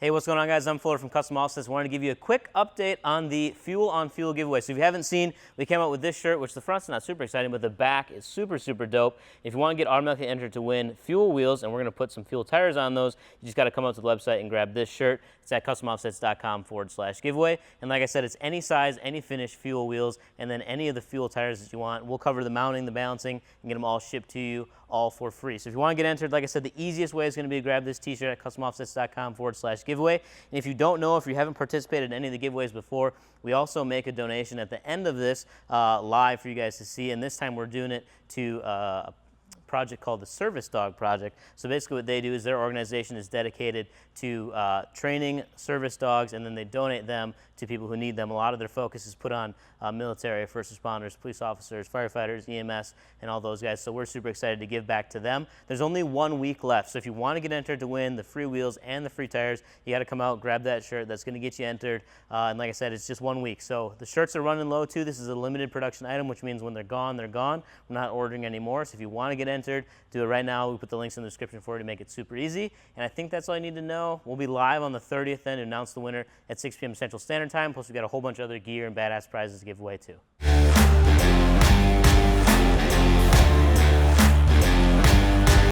Hey, what's going on, guys? I'm Fuller from Custom Offsets. Wanted to give you a quick update on the Fuel on Fuel giveaway. So if you haven't seen, we came out with this shirt, which the front's not super exciting, but the back is super, super dope. If you want to get automatically entered to win fuel wheels, and we're going to put some fuel tires on those, you just got to come out to the website and grab this shirt. It's at customoffsets.com/giveaway. And like I said, it's any size, any finish fuel wheels, and then any of the fuel tires that you want. We'll cover the mounting, the balancing, and get them all shipped to you all for free. So if you want to get entered, like I said, the easiest way is going to be to grab this t-shirt at customoffsets.com/giveaway. And if you don't know, if you haven't participated in any of the giveaways before, we also make a donation at the end of this live for you guys to see. And this time we're doing it to a project called the Service Dog Project. So basically what they do is their organization is dedicated to training service dogs, and then they donate them to people who need them. A lot of their focus is put on military, first responders, police officers, firefighters, EMS, and all those guys. So we're super excited to give back to them. There's only 1 week left, so if you want to get entered to win the free wheels and the free tires, you got to come out, grab that shirt. That's going to get you entered. And like I said, it's just 1 week. So the shirts are running low too. This is a limited production item, which means when they're gone, they're gone. We're not ordering anymore. So if you want to get entered, do it right now. We put the links in the description for you to make it super easy. And I think that's all you need to know. We'll be live on the 30th then to announce the winner at 6 p.m. Central Standard Time. Plus we got a whole bunch of other gear and badass prizes to give away too.